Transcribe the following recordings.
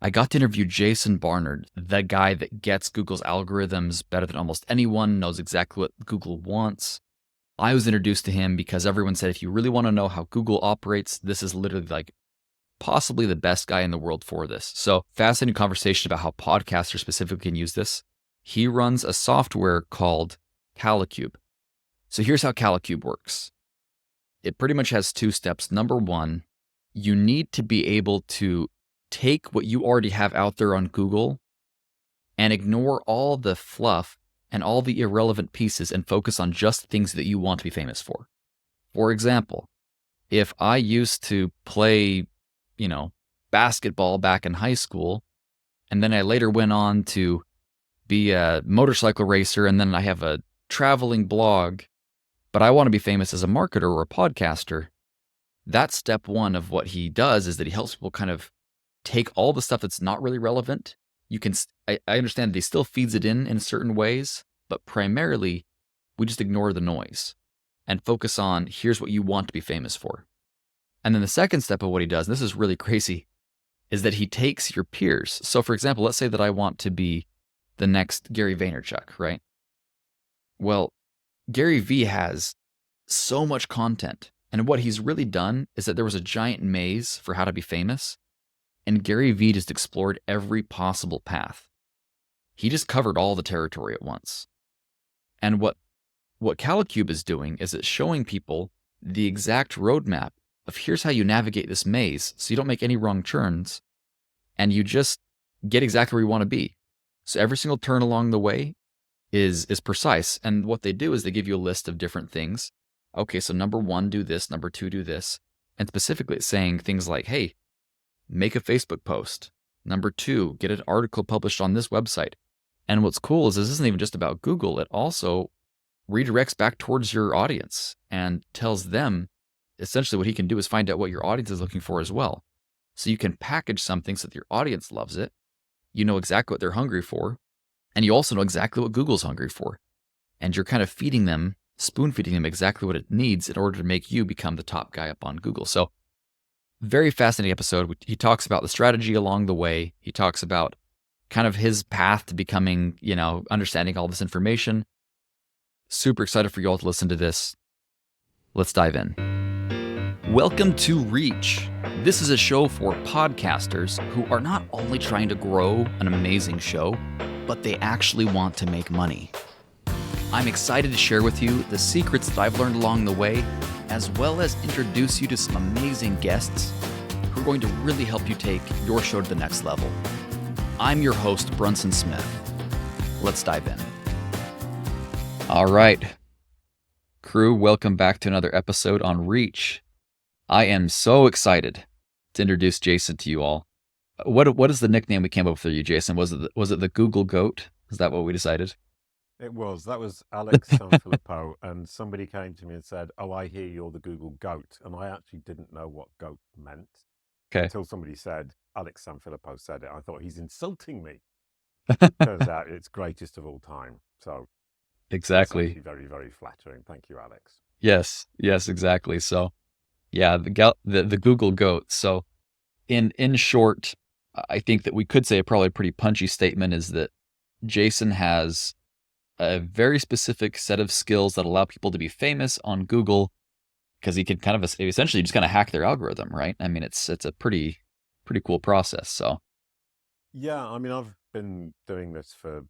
I got to interview Jason Barnard, the guy that gets Google's algorithms better than almost anyone, knows exactly what Google wants. I was introduced to him because everyone said, if you really want to know how Google operates, this is literally like possibly the best guy in the world for this. So fascinating conversation about how podcasters specifically can use this. He runs a software called Calicube. So here's how Calicube works. It pretty much has two steps. Number one, you need to be able to take what you already have out there on Google and ignore all the fluff and all the irrelevant pieces and focus on just things that you want to be famous for. For example, if I used to play, basketball back in high school, and then I later went on to be a motorcycle racer, and then I have a traveling blog, but I want to be famous as a marketer or a podcaster, that's step one of what he does, is that he helps people kind of take all the stuff that's not really relevant. I understand that he still feeds it in certain ways, but primarily we just ignore the noise and focus on here's what you want to be famous for. And then the second step of what he does, and this is really crazy, is that he takes your peers. So for example, let's say that I want to be the next Gary Vaynerchuk, right? Well, Gary V has so much content. And what he's really done is that there was a giant maze for how to be famous. And Gary V just explored every possible path. He just covered all the territory at once. And what Calicube is doing is it's showing people the exact roadmap of here's how you navigate this maze so you don't make any wrong turns and you just get exactly where you want to be. So every single turn along the way is precise. And what they do is they give you a list of different things. Okay, so number one, do this. Number two, do this. And specifically it's saying things like, hey, make a Facebook post. Number two, get an article published on this website. And what's cool is this isn't even just about Google. It also redirects back towards your audience and tells them essentially what he can do is find out what your audience is looking for as well. So you can package something so that your audience loves it. You know exactly what they're hungry for. And you also know exactly what Google's hungry for. And you're kind of feeding them, spoon feeding them exactly what it needs in order to make you become the top guy up on Google. So very fascinating episode. He talks about the strategy along the way. He talks about kind of his path to becoming, understanding all this information. Super excited for you all to listen to this. Let's dive in. Welcome to Reach. This is a show for podcasters who are not only trying to grow an amazing show, but they actually want to make money. I'm excited to share with you the secrets that I've learned along the way, as well as introduce you to some amazing guests who are going to really help you take your show to the next level. I'm your host, Brunson Smith. Let's dive in. All right, crew, welcome back to another episode on Reach. I am so excited to introduce Jason to you all. What is the nickname we came up with for you, Jason? Was it the Google Goat? Is that what we decided? That was Alex Sanfilippo, and somebody came to me and said, "Oh, I hear you're the Google Goat," and I actually didn't know what goat meant until somebody said Alex Sanfilippo said it. I thought he's insulting me. Turns out it's greatest of all time. So exactly, it's very, very flattering. Thank you, Alex. Yes, exactly. So, yeah, the Google Goat. So, in short, I think that we could say probably a pretty punchy statement is that Jason has a very specific set of skills that allow people to be famous on Google because he can kind of essentially just kind of hack their algorithm, right? I mean, it's a pretty cool process. So yeah, I mean, I've been doing this for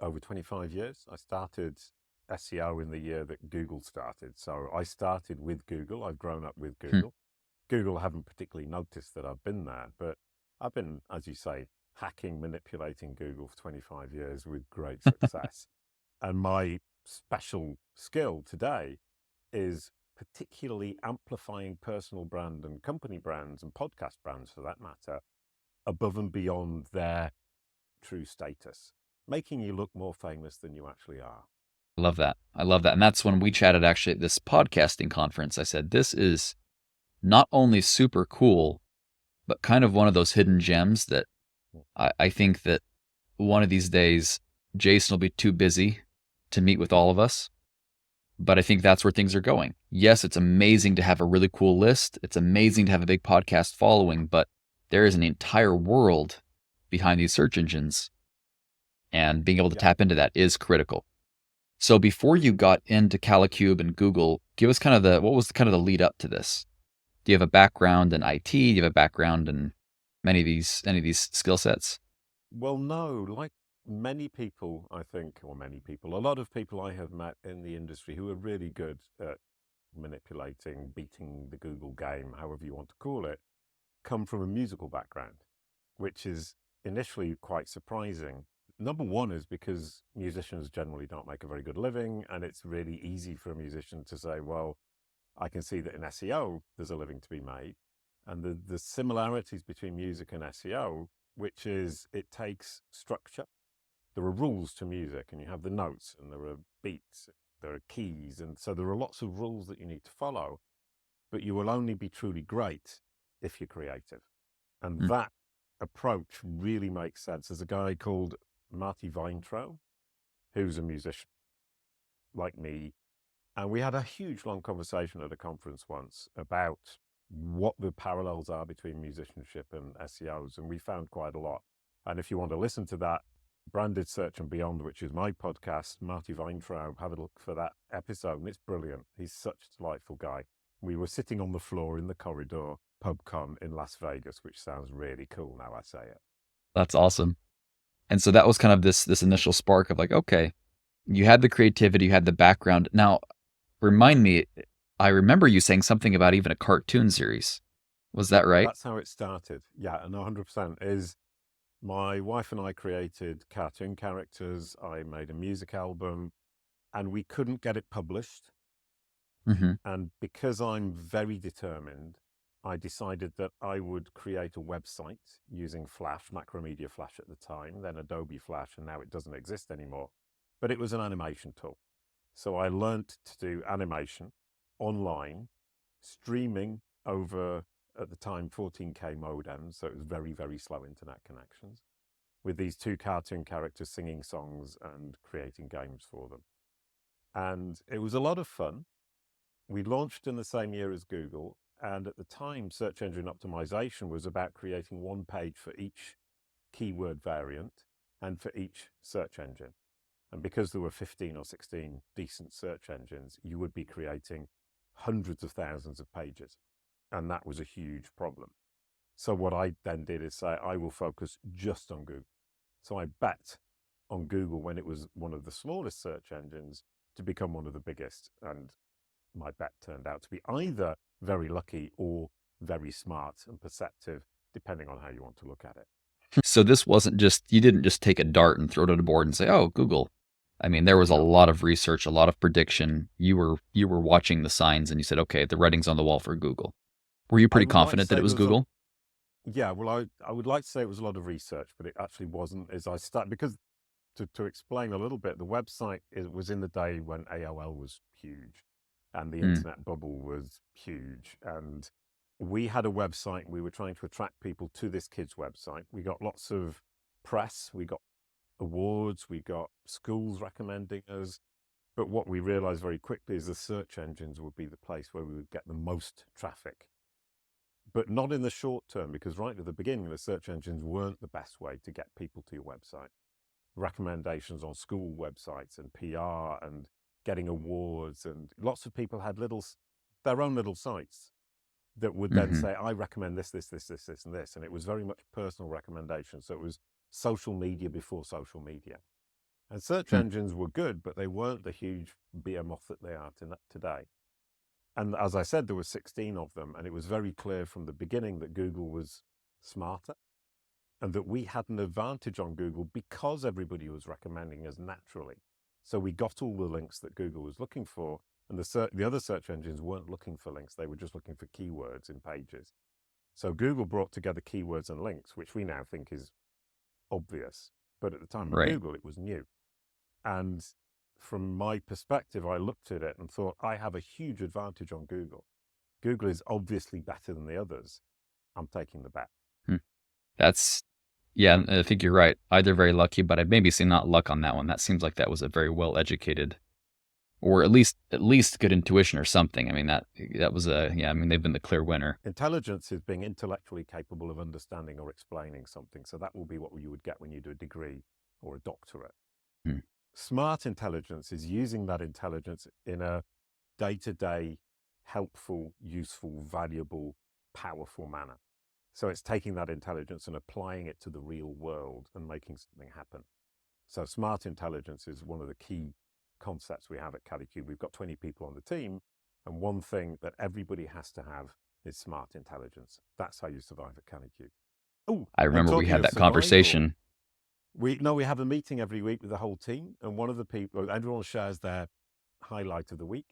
over 25 years. I started SEO in the year that Google started. So I started with Google. I've grown up with Google. Google haven't particularly noticed that I've been there, but I've been, as you say, hacking, manipulating Google for 25 years with great success. And my special skill today is particularly amplifying personal brand and company brands and podcast brands, for that matter, above and beyond their true status, making you look more famous than you actually are. I love that. And that's when we chatted actually at this podcasting conference. I said, this is not only super cool, but kind of one of those hidden gems that I think that one of these days, Jason will be too busy to meet with all of us. But I think that's where things are going. Yes, it's amazing to have a really cool list. It's amazing to have a big podcast following, but there is an entire world behind these search engines, and being able to Yeah. tap into that is critical. So before you got into Calicube and Google, give us kind of what was the kind of the lead up to this? Do you have a background in IT? Do you have a background in any of these skill sets? Well, no, like many people, I think, or many people, a lot of people I have met in the industry who are really good at manipulating, beating the Google game, however you want to call it, come from a musical background, which is initially quite surprising. Number one is because musicians generally don't make a very good living, and it's really easy for a musician to say, well, I can see that in SEO there's a living to be made. And the similarities between music and SEO, which is it takes structure. There are rules to music, and you have the notes, and there are beats, there are keys, and so there are lots of rules that you need to follow, but you will only be truly great if you're creative. And Hmm. that approach really makes sense. There's a guy called Marty Weintraub, who's a musician like me, and we had a huge long conversation at a conference once about what the parallels are between musicianship and SEOs, and we found quite a lot. And if you want to listen to that, Branded Search and Beyond, which is my podcast, Marty Weintraub, have a look for that episode, and it's brilliant. He's such a delightful guy. We were sitting on the floor in the corridor, PubCon in Las Vegas, which sounds really cool now I say it. That's awesome. And so that was kind of this initial spark of like, okay, you had the creativity, you had the background. Now, remind me, I remember you saying something about even a cartoon series. Was that right? That's how it started. Yeah, and 100% is my wife and I created cartoon characters. I made a music album and we couldn't get it published. Mm-hmm. And because I'm very determined, I decided that I would create a website using Flash, Macromedia Flash at the time, then Adobe Flash, and now it doesn't exist anymore. But it was an animation tool. So I learned to do animation online, streaming over, at the time, 14K modems. So it was very, very slow internet connections with these two cartoon characters singing songs and creating games for them. And it was a lot of fun. We launched in the same year as Google. And at the time, search engine optimization was about creating one page for each keyword variant and for each search engine. And because there were 15 or 16 decent search engines, you would be creating hundreds of thousands of pages. And that was a huge problem. So what I then did is say, I will focus just on Google. So I bet on Google when it was one of the smallest search engines to become one of the biggest. And my bet turned out to be either very lucky or very smart and perceptive, depending on how you want to look at it. So this wasn't just, you didn't just take a dart and throw it at a board and say, oh, Google. I mean, there was a No, lot of research, a lot of prediction. You were watching the signs and you said, okay, the writing's on the wall for Google. Were you I pretty would like to confident that say it there was was a, Google? yeah, well, I would like to say it was a lot of research, but it actually wasn't. As I start, because to explain a little bit, the website was in the day when AOL was huge and the Hmm. internet bubble was huge. And we had a website, we were trying to attract people to this kids' website. We got lots of press, we got awards, we got schools recommending us. But what we realized very quickly is the search engines would be the place where we would get the most traffic. But not in the short term, because right at the beginning, the search engines weren't the best way to get people to your website. Recommendations on school websites and PR and getting awards, and lots of people had their own little sites that would then Mm-hmm. say, I recommend this, and this. And it was very much personal recommendation. So it was social media before social media. And search Hmm. engines were good, but they weren't the huge behemoth that they are today. And as I said, there were 16 of them. And it was very clear from the beginning that Google was smarter and that we had an advantage on Google because everybody was recommending us naturally. So we got all the links that Google was looking for. And the other search engines weren't looking for links. They were just looking for keywords in pages. So Google brought together keywords and links, which we now think is obvious. But at the time of Right. Google, it was new. And from my perspective, I looked at it and thought, I have a huge advantage on Google. Google is obviously better than the others. I'm taking the bet. Hmm. That's, yeah, I think you're right. Either very lucky, but I'd maybe say not luck on that one. That seems like that was a very well educated or at least good intuition or something. I mean, that was a yeah. I mean, they've been the clear winner. Intelligence is being intellectually capable of understanding or explaining something. So that will be what you would get when you do a degree or a doctorate. Hmm. Smart intelligence is using that intelligence in a day-to-day, helpful, useful, valuable, powerful manner. So it's taking that intelligence and applying it to the real world and making something happen. So smart intelligence is one of the key concepts we have at Calicube. We've got 20 people on the team, and one thing that everybody has to have is smart intelligence. That's how you survive at Calicube. Oh, I and remember we talking had of that survival, conversation. we have a meeting every week with the whole team, and one of the people, everyone shares their highlight of the week.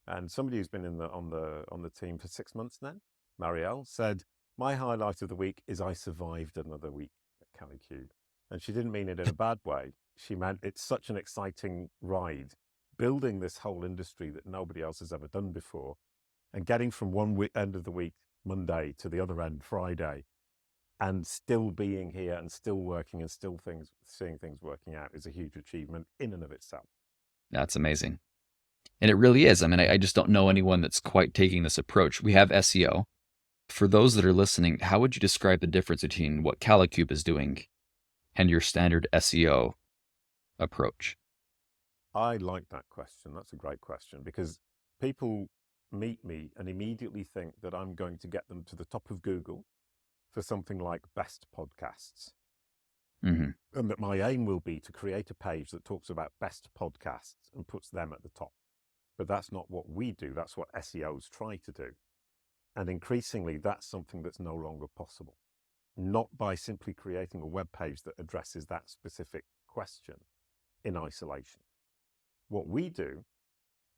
And somebody who's been on the team for 6 months now, Marielle, said, "My highlight of the week is I survived another week at Calicube." And she didn't mean it in a bad way. She meant it's such an exciting ride, building this whole industry that nobody else has ever done before, and getting from end of the week, Monday, to the other end, Friday, and still being here and still working and still seeing things working out is a huge achievement in and of itself. That's amazing. And it really is. I mean, I just don't know anyone that's quite taking this approach. We have SEO. For those that are listening, how would you describe the difference between what Calicube is doing and your standard SEO approach? I like that question. That's a great question because people meet me and immediately think that I'm going to get them to the top of Google for something like best podcasts. Hmm. And that my aim will be to create a page that talks about best podcasts and puts them at the top. But that's not what we do. That's what SEOs try to do. And increasingly, that's something that's no longer possible. Not by simply creating a web page that addresses that specific question in isolation. What we do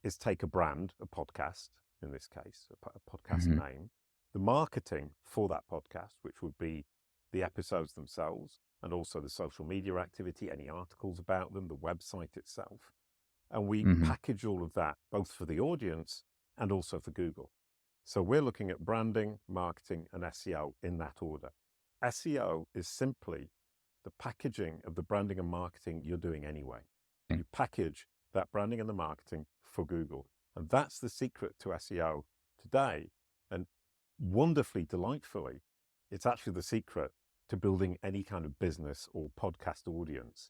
is take a brand, a podcast, in this case, a podcast Hmm. name, the marketing for that podcast, which would be the episodes themselves, and also the social media activity, any articles about them, the website itself. And we Hmm. package all of that, both for the audience and also for Google. So we're looking at branding, marketing, and SEO in that order. SEO is simply the packaging of the branding and marketing you're doing anyway. You package that branding and the marketing for Google. And that's the secret to SEO today. And wonderfully, delightfully, it's actually the secret to building any kind of business or podcast audience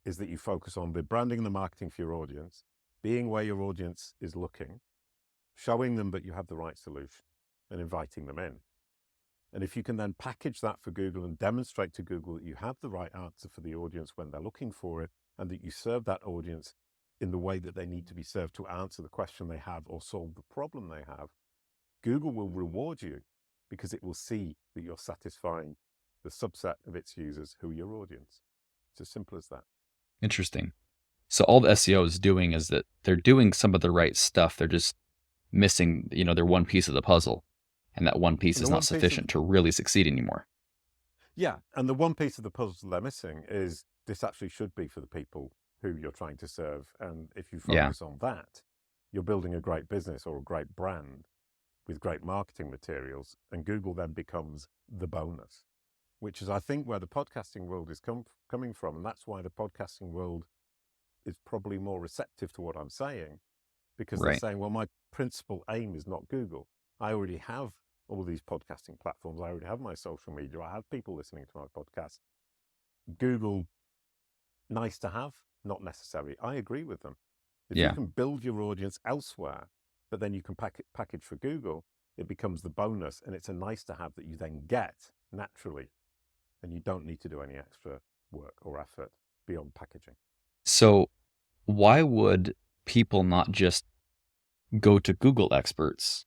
is that you focus on the branding and the marketing for your audience, being where your audience is looking, showing them that you have the right solution and inviting them in. And if you can then package that for Google and demonstrate to Google that you have the right answer for the audience when they're looking for it, and that you serve that audience in the way that they need to be served to answer the question they have or solve the problem they have, Google will reward you because it will see that you're satisfying the subset of its users who are your audience. It's as simple as that. Interesting. So all the SEO is doing is that they're doing some of the right stuff. They're just missing, their one piece of the puzzle. And that one piece And is the not one piece of sufficient to really succeed anymore. Yeah, and the one piece of the puzzle they're missing is this actually should be for the people who you're trying to serve. And if you Yeah. focus on that, you're building a great business or a great brand with great marketing materials. And Google then becomes the bonus, which is, I think, where the podcasting world is coming from. And that's why the podcasting world is probably more receptive to what I'm saying, because they're Right. saying, well, my principal aim is not Google. I already have all these podcasting platforms. I already have my social media. I have people listening to my podcast. Google, nice to have, not necessary. I agree with them. If you Yeah. can build your audience elsewhere, but then you can package for Google, it becomes the bonus, and it's a nice to have that you then get naturally, and you don't need to do any extra work or effort beyond packaging. So why would people not just go to Google experts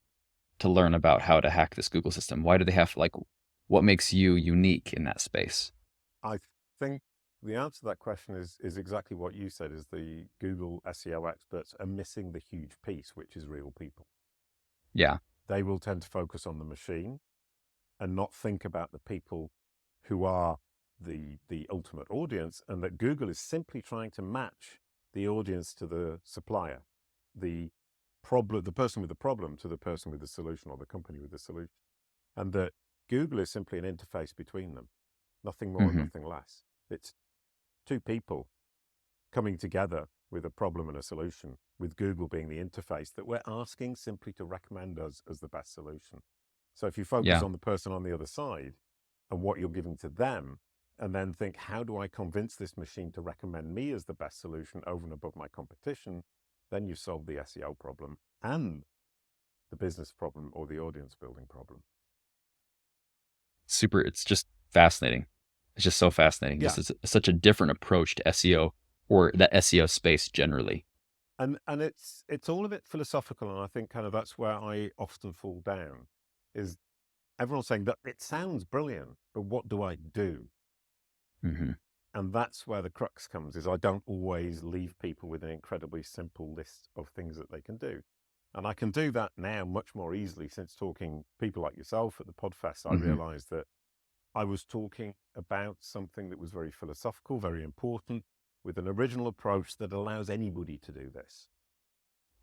to learn about how to hack this Google system? Why do they have to, what makes you unique in that space? I think the answer to that question is exactly what you said, is the Google SEO experts are missing the huge piece, which is real people. Yeah. They will tend to focus on the machine and not think about the people who are the ultimate audience, and that Google is simply trying to match the audience to the supplier, the person with the problem to the person with the solution, or the company with the solution. And that Google is simply an interface between them, nothing more and Hmm. nothing less. It's two people coming together with a problem and a solution, with Google being the interface that we're asking simply to recommend us as the best solution. So if you focus Yeah. on the person on the other side and what you're giving to them, and then think, how do I convince this machine to recommend me as the best solution over and above my competition? Then you've solved the SEO problem and the business problem or the audience building problem. Super. It's just fascinating. It's just so fascinating. Yeah. Just such a different approach to SEO or that SEO space generally. And it's all a bit philosophical, and I think kind of that's where I often fall down, is everyone's saying that it sounds brilliant, but what do I do? Hmm. And that's where the crux comes, is I don't always leave people with an incredibly simple list of things that they can do. And I can do that now much more easily since talking people like yourself at the Podfest. I Hmm. realized that I was talking about something that was very philosophical, very important, with an original approach that allows anybody to do this.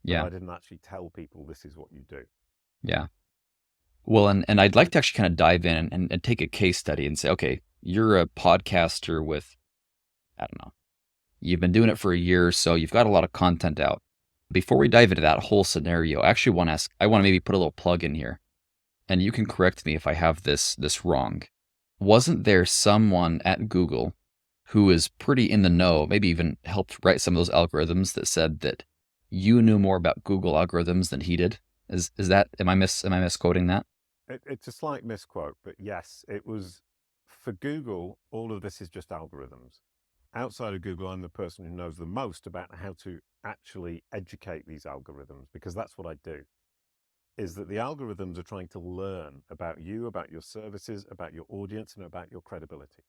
But Yeah. I didn't actually tell people this is what you do. Yeah. Well, and I'd like to actually kind of dive in and take a case study and say, okay, you're a podcaster with, I don't know, you've been doing it for a year or so, you've got a lot of content out. Before we dive into that whole scenario, I actually want to ask, I want to maybe put a little plug in here, and you can correct me if I have this wrong. Wasn't there someone at Google who is pretty in the know, maybe even helped write some of those algorithms that said that you knew more about Google algorithms than he did? Is that am I misquoting that? It's a slight misquote, but yes, it was for Google. All of this is just algorithms. Outside of Google, I'm the person who knows the most about how to actually educate these algorithms, because that's what I do. Is that the algorithms are trying to learn about you, about your services, about your audience, and about your credibility.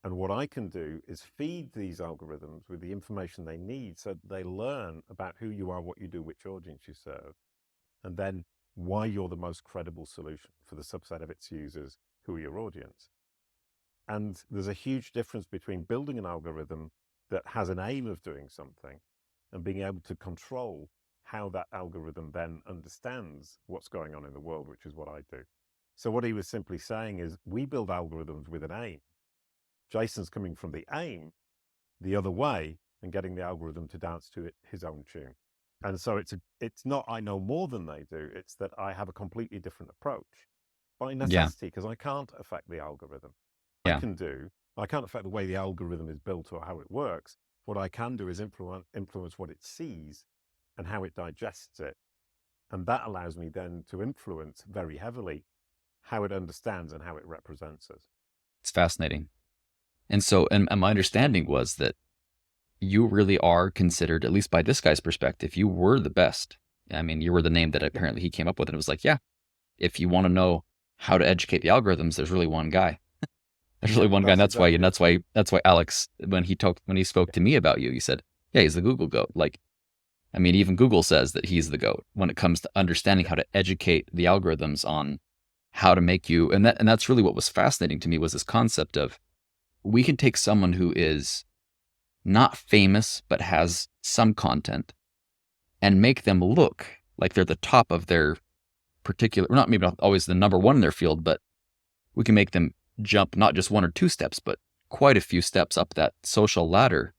And what I can do is feed these algorithms with the information they need so that they learn about who you are, what you do, which audience you serve, and then why you're the most credible solution for the subset of its users who are your audience. And there's a huge difference between building an algorithm that has an aim of doing something and being able to control how that algorithm then understands what's going on in the world, which is what I do. So what he was simply saying is, we build algorithms with an aim. Jason's coming from the aim the other way and getting the algorithm to dance to his own tune. And so it's not I know more than they do, it's that I have a completely different approach by Yeah. necessity, because I can't affect the algorithm. I Yeah. can do, I can't affect the way the algorithm is built or how it works. What I can do is influence what it sees and how it digests it. And that allows me then to influence very heavily how it understands and how it represents us. It's fascinating. And so, and my understanding was that you really are considered, at least by this guy's perspective, you were the best. I mean, you were the name that apparently he came up with. And it was like, yeah, if you want to know how to educate the algorithms, there's really one guy. There's really Yeah, one guy. And that's that's why, exactly and it. that's why Alex, when he spoke to me about you, he said, yeah, he's the Google goat. Like, I mean, even Google says that he's the goat when it comes to understanding Yeah. how to educate the algorithms on how to make you. And that's really what was fascinating to me was this concept of we can take someone who is not famous but has some content and make them look like they're the top of their particular, not maybe not always the number one in their field, but we can make them jump not just one or two steps, but quite a few steps up that social ladder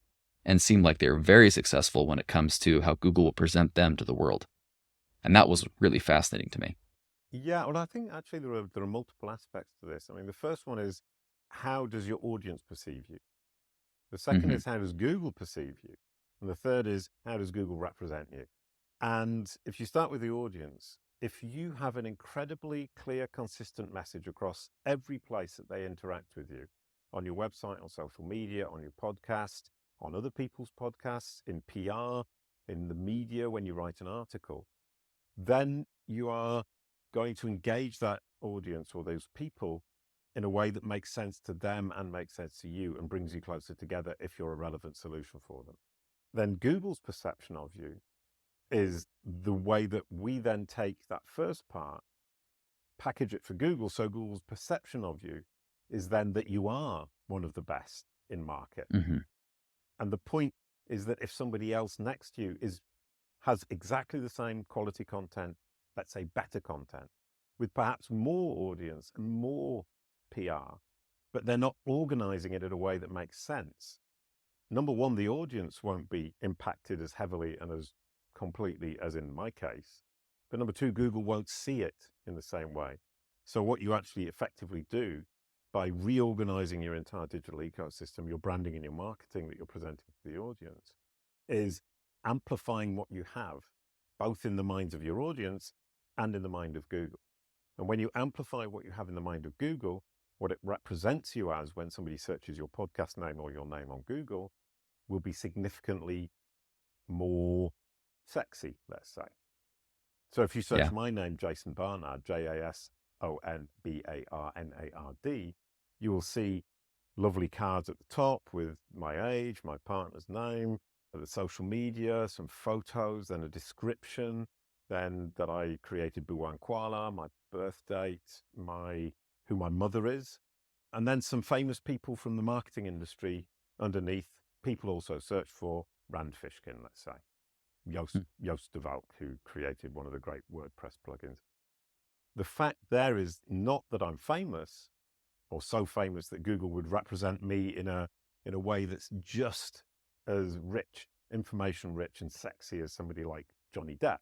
and seem like they're very successful when it comes to how Google will present them to the world. And that was really fascinating to me. Yeah, well, I think actually there are multiple aspects to this. I mean, the first one is, how does your audience perceive you? The second Hmm. is, how does Google perceive you? And the third is, how does Google represent you? And if you start with the audience, if you have an incredibly clear, consistent message across every place that they interact with you, on your website, on social media, on your podcast, on other people's podcasts, in PR, in the media, when you write an article, then you are going to engage that audience or those people in a way that makes sense to them and makes sense to you and brings you closer together if you're a relevant solution for them. Then Google's perception of you is the way that we then take that first part, package it for Google. So Google's perception of you is then that you are one of the best in market. Hmm. And the point is that if somebody else next to you has exactly the same quality content, let's say better content, with perhaps more audience and more PR, but they're not organizing it in a way that makes sense, number one, the audience won't be impacted as heavily and as completely as in my case. But number two, Google won't see it in the same way. So what you actually effectively do by reorganizing your entire digital ecosystem, your branding and your marketing that you're presenting to the audience, is amplifying what you have, both in the minds of your audience and in the mind of Google. And when you amplify what you have in the mind of Google, what it represents you as when somebody searches your podcast name or your name on Google will be significantly more sexy, let's say. So if you search Yeah. my name, Jason Barnard, JASONBARNARD, you will see lovely cards at the top with my age, my partner's name, the social media, some photos, then a description, then that I created Buwan Kuala, my birth date, who my mother is, and then some famous people from the marketing industry underneath. People also search for Rand Fishkin, let's say. Joost de Valk, who created one of the great WordPress plugins. The fact there is not that I'm famous or so famous that Google would represent me in a way that's just as rich, information rich and sexy as somebody like Johnny Depp.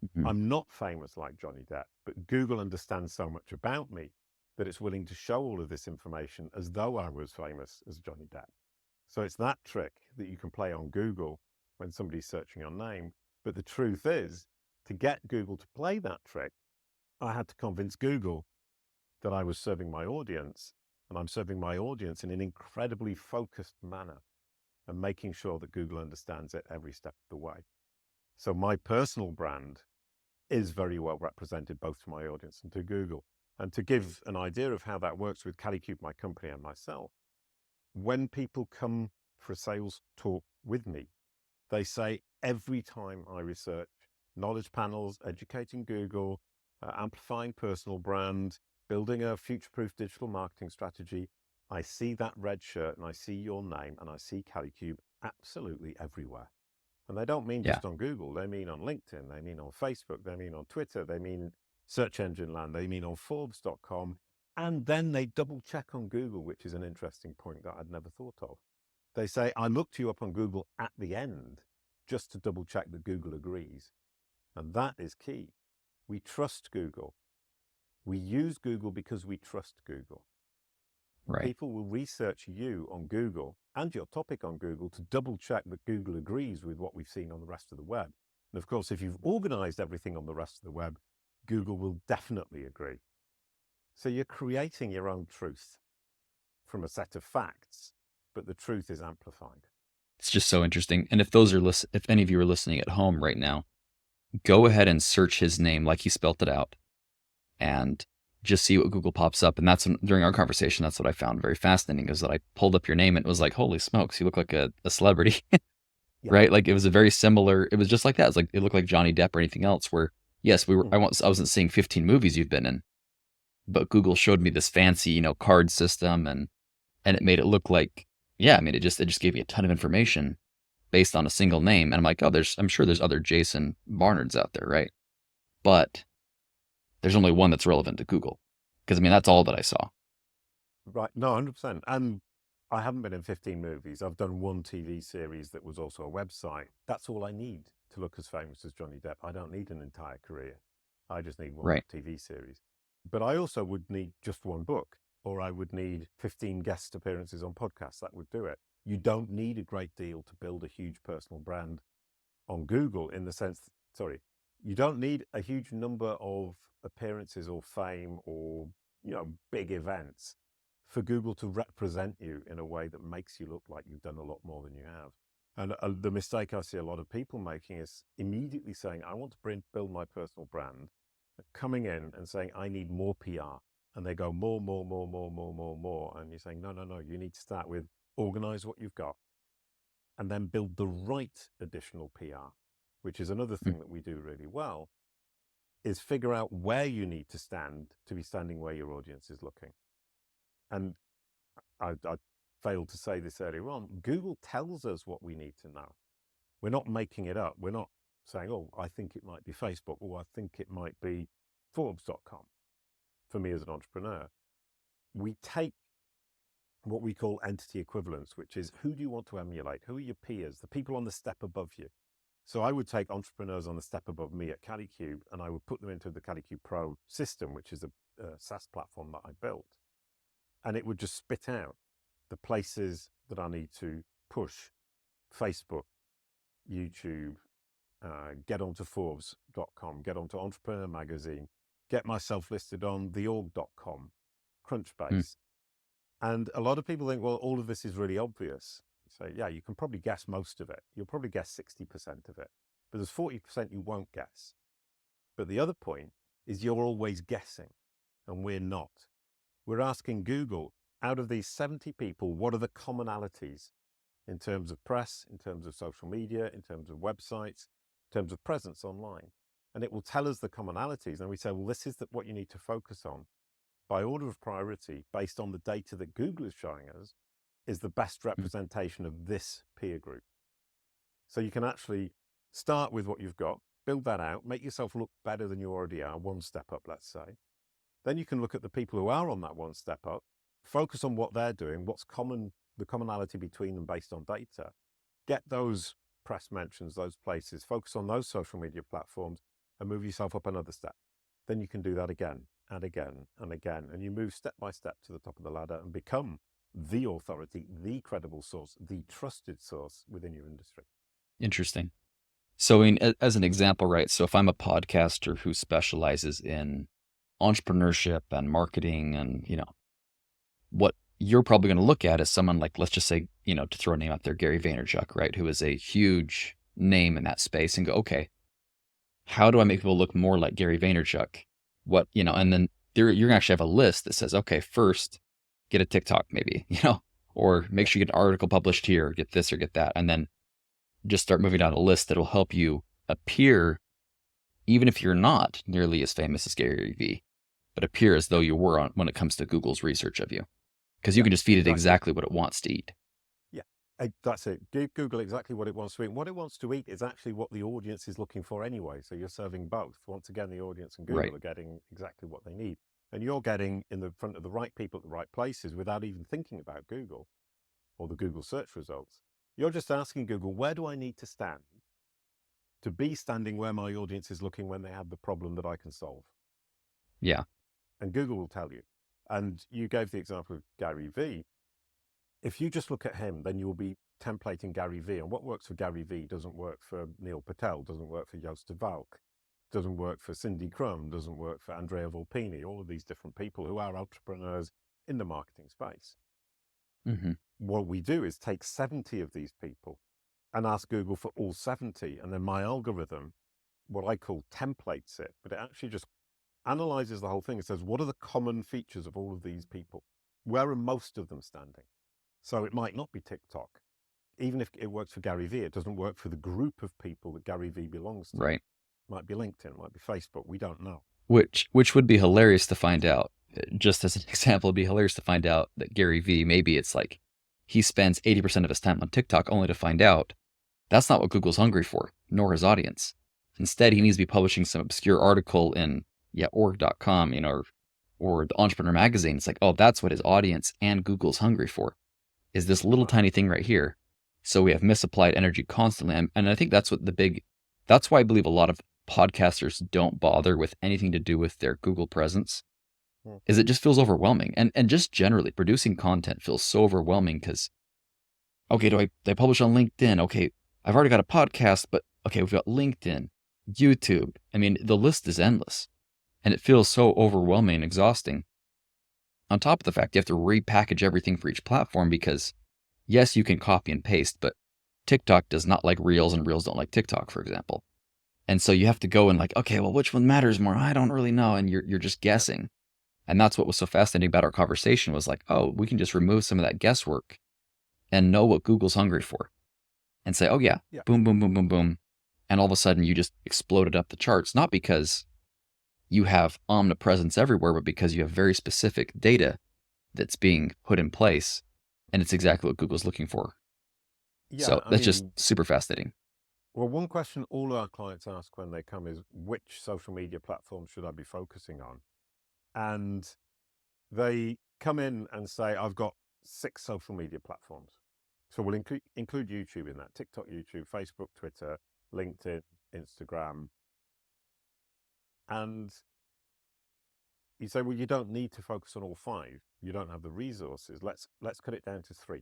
Mhm. I'm not famous like Johnny Depp, but Google understands so much about me that it's willing to show all of this information as though I was famous as Johnny Depp. So it's that trick that you can play on Google when somebody's searching your name. But the truth is, to get Google to play that trick, I had to convince Google that I was serving my audience, and I'm serving my audience in an incredibly focused manner and making sure that Google understands it every step of the way. So my personal brand is very well represented both to my audience and to Google. And to give an idea of how that works with Calicube, my company, and myself, when people come for a sales talk with me, they say every time I research knowledge panels, educating Google, amplifying personal brand, building a future-proof digital marketing strategy, I see that red shirt and I see your name and I see Calicube absolutely everywhere. And they don't mean Yeah. just on Google. They mean on LinkedIn. They mean on Facebook. They mean on Twitter. They mean search engine land. They mean on Forbes.com. And then they double check on Google, which is an interesting point that I'd never thought of. They say, I looked you up on Google at the end just to double check that Google agrees. And that is key. We trust Google. We use Google because we trust Google. Right. People will research you on Google and your topic on Google to double check that Google agrees with what we've seen on the rest of the web. And of course, if you've organized everything on the rest of the web, Google will definitely agree. So you're creating your own truth from a set of facts, but the truth is amplified. It's just so interesting. And if if any of you are listening at home right now, go ahead and search his name like he spelt it out and just see what Google pops up. And during our conversation, that's what I found very fascinating, is that I pulled up your name and it was like, holy smokes, you look like a celebrity, Yeah. right? Like it was it was just like that. It looked like Johnny Depp or anything else where, yes, I wasn't seeing 15 movies you've been in, but Google showed me this fancy, card system and it made it look like, yeah, I mean, it just gave me a ton of information based on a single name. And I'm like, oh, I'm sure there's other Jason Barnards out there, right? But there's only one that's relevant to Google. Because I mean, that's all that I saw. Right. No, 100%. And I haven't been in 15 movies. I've done one TV series that was also a website. That's all I need to look as famous as Johnny Depp. I don't need an entire career. I just need one Right. TV series. But I also would need just one book, or I would need 15 guest appearances on podcasts. That would do it. You don't need a great deal to build a huge personal brand on Google in the sense, sorry, you don't need a huge number of appearances or fame or, big events for Google to represent you in a way that makes you look like you've done a lot more than you have. And the mistake I see a lot of people making is immediately saying, I want to build my personal brand, coming in and saying, I need more PR. And they go more, more, more, more, more, more, more. And you're saying, no, no, no, you need to start with organize what you've got and then build the right additional PR, which is another Mm. thing that we do really well, is figure out where you need to stand to be standing where your audience is looking. And I failed to say this earlier on, Google tells us what we need to know. We're not making it up. We're not saying, oh, I think it might be Facebook, or I think it might be Forbes.com. For me as an entrepreneur, we take what we call entity equivalence, which is who do you want to emulate? Who are your peers, the people on the step above you? So I would take entrepreneurs on the step above me at Calicube, and I would put them into the Calicube Pro system, which is a SaaS platform that I built. And it would just spit out the places that I need to push: Facebook, YouTube, get onto Forbes.com, get onto Entrepreneur Magazine, get myself listed on theorg.com, Hmm. Crunchbase. And a lot of people think, well, all of this is really obvious. So yeah, you can probably guess most of it. You'll probably guess 60% of it, but there's 40% you won't guess. But the other point is you're always guessing, and we're not. We're asking Google, out of these 70 people, what are the commonalities in terms of press, in terms of social media, in terms of websites, in terms of presence online? And it will tell us the commonalities. And we say, well, this is what you need to focus on by order of priority, based on the data that Google is showing us, is the best representation of this peer group. So you can actually start with what you've got, build that out, make yourself look better than you already are, one step up, let's say. Then you can look at the people who are on that one step up, focus on what they're doing, what's common, the commonality between them based on data, get those press mentions, those places, focus on those social media platforms, and move yourself up another step. Then you can do that again and again and again, and you move step by step to the top of the ladder and become the authority, the credible source, the trusted source within your industry. Interesting. So, as an example, right? So, if I'm a podcaster who specializes in entrepreneurship and marketing, and what you're probably going to look at is someone like, let's just say, to throw a name out there, Gary Vaynerchuk, right? Who is a huge name in that space, and go, okay, how do I make people look more like Gary Vaynerchuk? And then you're going to actually have a list that says, okay, first get a TikTok maybe, or make sure you get an article published here, get this or get that. And then just start moving down a list that'll help you appear, even if you're not nearly as famous as Gary Vee, but appear as though you were when it comes to Google's research of you. Because you Yeah, can just feed it exactly. exactly what it wants to eat. Yeah, that's it. Give Google exactly what it wants to eat. What it wants to eat is actually what the audience is looking for anyway. So you're serving both. Once again, the audience and Right. Google are getting exactly what they need. And you're getting in the front of the right people at the right places without even thinking about Google or the Google search results. You're just asking Google, where do I need to stand to be standing where my audience is looking when they have the problem that I can solve? Yeah. And Google will tell you. And you gave the example of Gary Vee. If you just look at him, then you'll be templating Gary Vee. And what works for Gary Vee doesn't work for Neil Patel, doesn't work for Joost de Valk, doesn't work for Cindy Crum, doesn't work for Andrea Volpini, all of these different people who are entrepreneurs in the marketing space. Mm-hmm. What we do is take 70 of these people and ask Google for all 70. And then my algorithm, what I call templates it, but it actually just analyzes the whole thing. It says, what are the common features of all of these people? Where are most of them standing? So it might not be TikTok. Even if it works for Gary Vee, it doesn't work for the group of people that Gary Vee belongs to. Right. Might be LinkedIn, might be Facebook. We don't know. Which would be hilarious to find out. Just as an example, it'd be hilarious to find out that Gary Vee, maybe it's like he spends 80% of his time on TikTok, only to find out that's not what Google's hungry for, nor his audience. Instead, he needs to be publishing some obscure article in org.com, or the Entrepreneur Magazine. It's like, oh, that's what his audience and Google's hungry for, is this little tiny thing right here. So we have misapplied energy constantly. And I think that's why I believe a lot of podcasters don't bother with anything to do with their Google presence, is it just feels overwhelming. And just generally producing content feels so overwhelming because, okay, do I publish on LinkedIn? Okay, I've already got a podcast, but okay, we've got LinkedIn, YouTube. I mean, the list is endless and it feels so overwhelming and exhausting. On top of the fact you have to repackage everything for each platform because, yes, you can copy and paste, but TikTok does not like Reels and Reels don't like TikTok, for example. And so you have to go and like, okay, well, which one matters more? I don't really know. And you're just guessing. And that's what was so fascinating about our conversation was like, oh, we can just remove some of that guesswork and know what Google's hungry for and say, oh yeah, boom, boom, boom, boom, boom. And all of a sudden you just exploded up the charts, not because you have omnipresence everywhere, but because you have very specific data that's being put in place. And it's exactly what Google's looking for. Yeah, So that's just super fascinating. Well, one question all our clients ask when they come is, which social media platform should I be focusing on? And they come in and say, I've got 6 social media platforms. So we'll include YouTube in that: TikTok, YouTube, Facebook, Twitter, LinkedIn, Instagram. And you say, well, you don't need to focus on all 5. You don't have the resources. Let's cut it down to 3.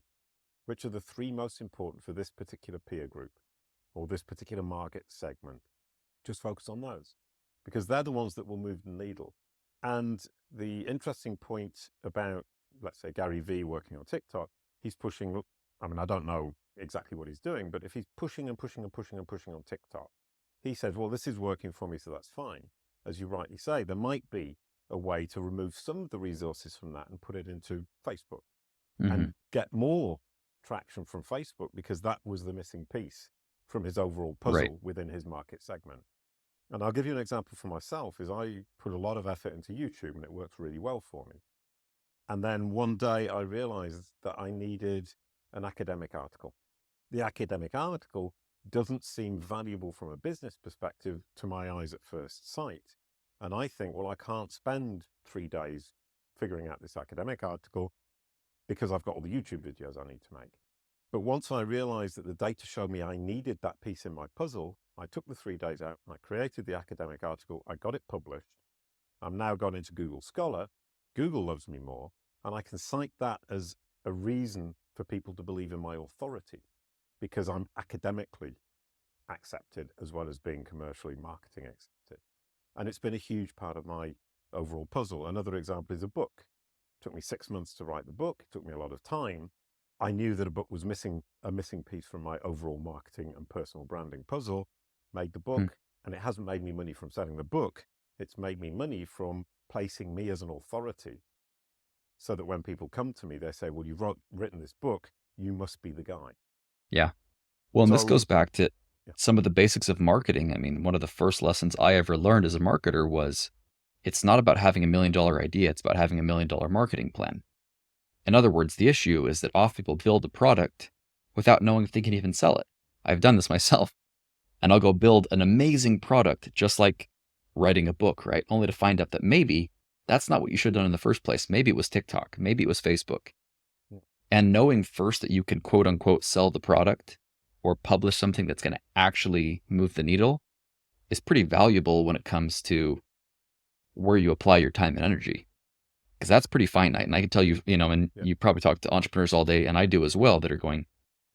Which are the 3 most important for this particular peer group or this particular market segment? Just focus on those, because they're the ones that will move the needle. And the interesting point about, let's say, Gary Vee working on TikTok, he's pushing, I mean, I don't know exactly what he's doing, but if he's pushing and pushing and pushing and pushing on TikTok, he says, well, this is working for me, so that's fine. As you rightly say, there might be a way to remove some of the resources from that and put it into Facebook and get more traction from Facebook, because that was the missing piece from his overall puzzle Right. within his market segment. And I'll give you an example for myself. Is I put a lot of effort into YouTube and it works really well for me. And then one day I realized that I needed an academic article. The academic article doesn't seem valuable from a business perspective to my eyes at first sight. And I think, well, I can't spend 3 days figuring out this academic article because I've got all the YouTube videos I need to make. But once I realized that the data showed me I needed that piece in my puzzle, I took the 3 days out and I created the academic article. I got it published. I'm now gone into Google Scholar. Google loves me more. And I can cite that as a reason for people to believe in my authority, because I'm academically accepted as well as being commercially marketing accepted. And it's been a huge part of my overall puzzle. Another example is a book. It took me 6 months to write the book. It took me a lot of time. I knew that a book was a missing piece from my overall marketing and personal branding puzzle, made the book, and it hasn't made me money from selling the book. It's made me money from placing me as an authority, so that when people come to me, they say, well, you've written this book, you must be the guy. Yeah. Well, and this goes So, back to yeah. some of the basics of marketing. I mean, one of the first lessons I ever learned as a marketer was it's not about having $1 million idea. It's about having $1 million marketing plan. In other words, the issue is that often people build a product without knowing if they can even sell it. I've done this myself. And I'll go build an amazing product, just like writing a book, right? Only to find out that maybe that's not what you should have done in the first place. Maybe it was TikTok. Maybe it was Facebook. Yeah. And knowing first that you can quote unquote sell the product or publish something that's going to actually move the needle is pretty valuable when it comes to where you apply your time and energy. Because that's pretty finite. And I can tell you, and you probably talk to entrepreneurs all day, and I do as well, that are going,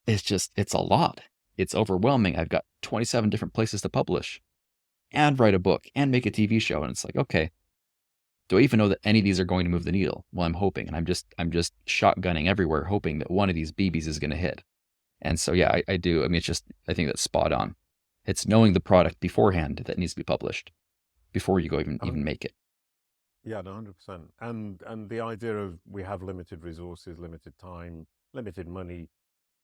it's a lot. It's overwhelming. I've got 27 different places to publish and write a book and make a TV show. And it's like, okay, do I even know that any of these are going to move the needle? Well, I'm hoping, and I'm just shotgunning everywhere, hoping that one of these BBs is going to hit. And so, yeah, I do. I mean, I think that's spot on. It's knowing the product beforehand that needs to be published before you go even make it. Yeah, no, 100%. And the idea of we have limited resources, limited time, limited money.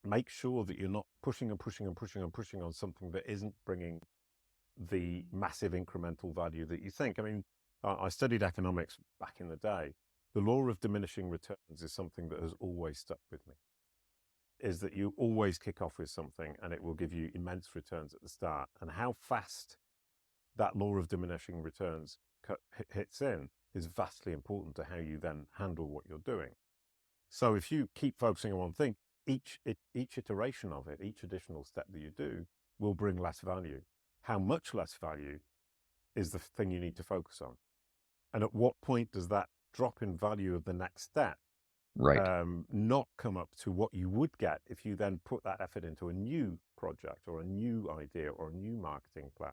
Make sure that you're not pushing and pushing and pushing and pushing on something that isn't bringing the massive incremental value that you think. I mean, I studied economics back in the day. The law of diminishing returns is something that has always stuck with me. Is that you always kick off with something and it will give you immense returns at the start. And how fast that law of diminishing returns hits in is vastly important to how you then handle what you're doing. So if you keep focusing on one thing, each iteration of it, each additional step that you do will bring less value. How much less value is the thing you need to focus on? And at what point does that drop in value of the next step not come up to what you would get if you then put that effort into a new project or a new idea or a new marketing plan?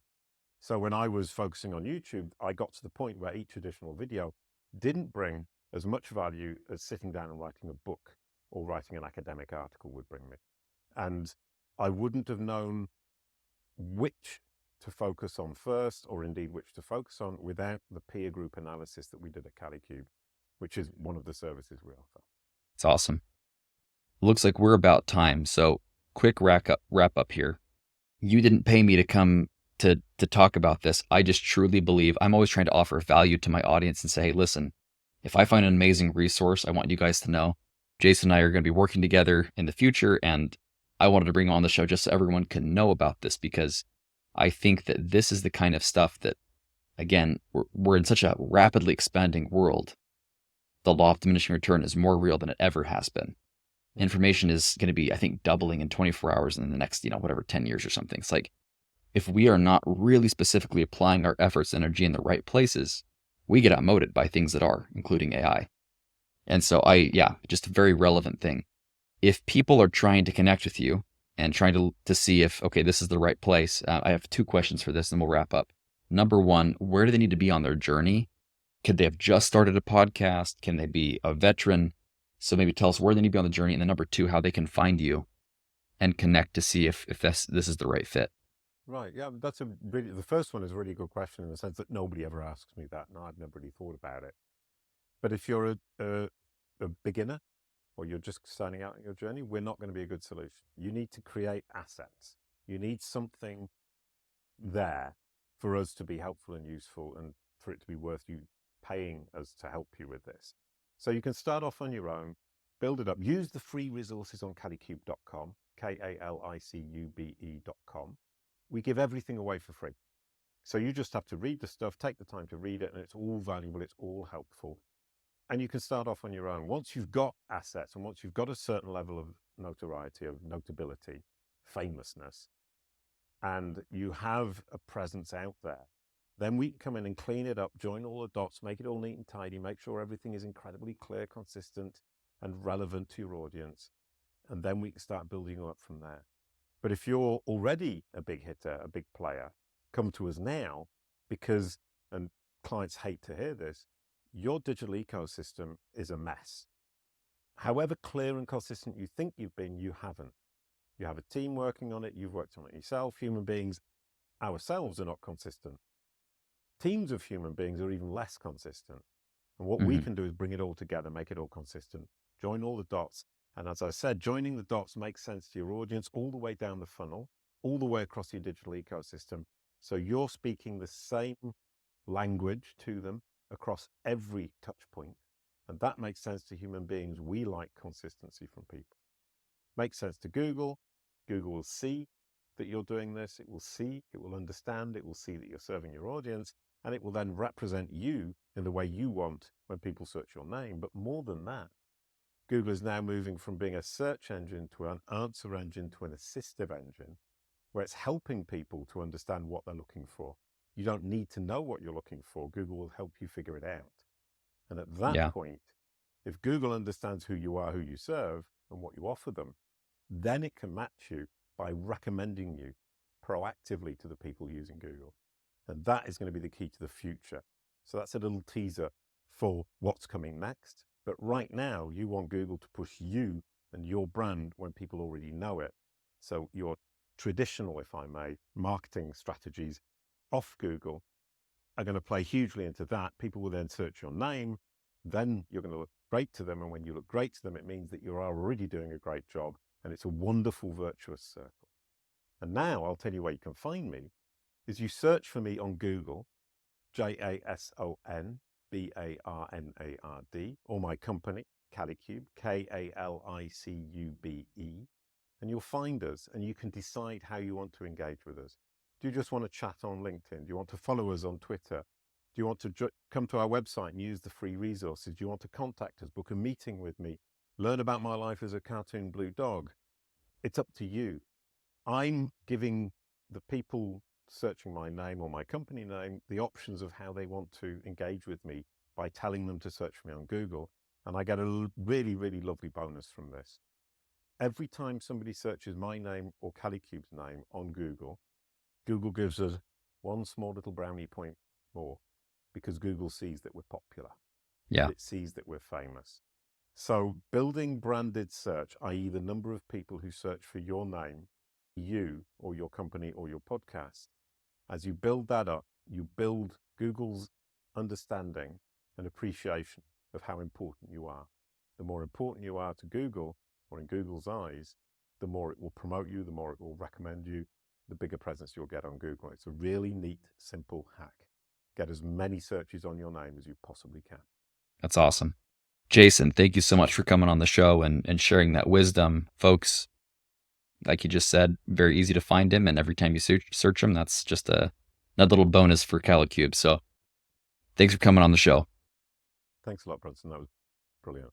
So when I was focusing on YouTube, I got to the point where each additional video didn't bring as much value as sitting down and writing a book or writing an academic article would bring me. And I wouldn't have known which to focus on first, or indeed which to focus on, without the peer group analysis that we did at CaliCube, which is one of the services we offer. It's awesome. Looks like we're about time. So quick wrap up here. You didn't pay me to come to talk about this. I just truly believe I'm always trying to offer value to my audience and say, hey, listen, if I find an amazing resource, I want you guys to know Jason and I are going to be working together in the future. And I wanted to bring on the show just so everyone can know about this, because I think that this is the kind of stuff that, again, we're in such a rapidly expanding world. The law of diminishing return is more real than it ever has been. information is going to be, I think, doubling in 24 hours in the next, whatever, 10 years or something. It's like, if we are not really specifically applying our efforts and energy in the right places, we get outmoded by things that are, including AI. And so just a very relevant thing. If people are trying to connect with you and trying to see if, okay, this is the right place, I have 2 questions for this and we'll wrap up. Number 1, where do they need to be on their journey? Could they have just started a podcast? Can they be a veteran? So maybe tell us where they need to be on the journey. And then number 2, how they can find you and connect to see if this is the right fit. Right. Yeah, that's the first one is a really good question in the sense that nobody ever asks me that, and I've never really thought about it. But if you're a beginner or you're just starting out in your journey, we're not going to be a good solution. You need to create assets. You need something there for us to be helpful and useful and for it to be worth you paying us to help you with this. So you can start off on your own, build it up, use the free resources on kalicube.com, KALICUBE.com. We give everything away for free. So you just have to read the stuff, take the time to read it, and it's all valuable, it's all helpful. And you can start off on your own. Once you've got assets and once you've got a certain level of notoriety, of notability, famousness, and you have a presence out there, then we can come in and clean it up, join all the dots, make it all neat and tidy, make sure everything is incredibly clear, consistent, and relevant to your audience. And then we can start building you up from there. But if you're already a big hitter, a big player, come to us now because, and clients hate to hear this, your digital ecosystem is a mess. However clear and consistent you think you've been, you haven't. You have a team working on it, you've worked on it yourself. Human beings ourselves are not consistent. Teams of human beings are even less consistent. And what we can do is bring it all together, make it all consistent, join all the dots. And as I said, joining the dots makes sense to your audience all the way down the funnel, all the way across your digital ecosystem. So you're speaking the same language to them across every touch point. And that makes sense to human beings. We like consistency from people. Makes sense to Google. Google will see that you're doing this. It will see, it will understand, it will see that you're serving your audience, and it will then represent you in the way you want when people search your name. But more than that, Google is now moving from being a search engine to an answer engine to an assistive engine, where it's helping people to understand what they're looking for. You don't need to know what you're looking for. Google will help you figure it out. And at that point, if Google understands who you are, who you serve, and what you offer them, then it can match you by recommending you proactively to the people using Google. And that is going to be the key to the future. So that's a little teaser for what's coming next. But right now, you want Google to push you and your brand when people already know it. So your traditional, if I may, marketing strategies off Google are going to play hugely into that. People will then search your name. Then you're going to look great to them. And when you look great to them, it means that you're already doing a great job. And it's a wonderful virtuous circle. And now I'll tell you where you can find me is you search for me on Google, JASON BARNARD, or my company, Kalicube, KALICUBE, and you'll find us and you can decide how you want to engage with us. Do you just want to chat on LinkedIn? Do you want to follow us on Twitter? Do you want to come to our website and use the free resources? Do you want to contact us, book a meeting with me, learn about my life as a cartoon blue dog? It's up to you. I'm giving the people searching my name or my company name the options of how they want to engage with me by telling them to search for me on Google. And I get a really, really lovely bonus from this. Every time somebody searches my name or Kalicube's name on Google, Google gives us one small little brownie point more because Google sees that we're popular. Yeah. It sees that we're famous. So building branded search, i.e. the number of people who search for your name, you or your company or your podcast, as you build that up, you build Google's understanding and appreciation of how important you are. The more important you are to Google, or in Google's eyes, the more it will promote you, the more it will recommend you, the bigger presence you'll get on Google. It's a really neat, simple hack. Get as many searches on your name as you possibly can. That's awesome. Jason, thank you so much for coming on the show and sharing that wisdom. Folks, like you just said, very easy to find him. And every time you search him, that's just another little bonus for Kalicube. So thanks for coming on the show. Thanks a lot, Brunson. That was brilliant.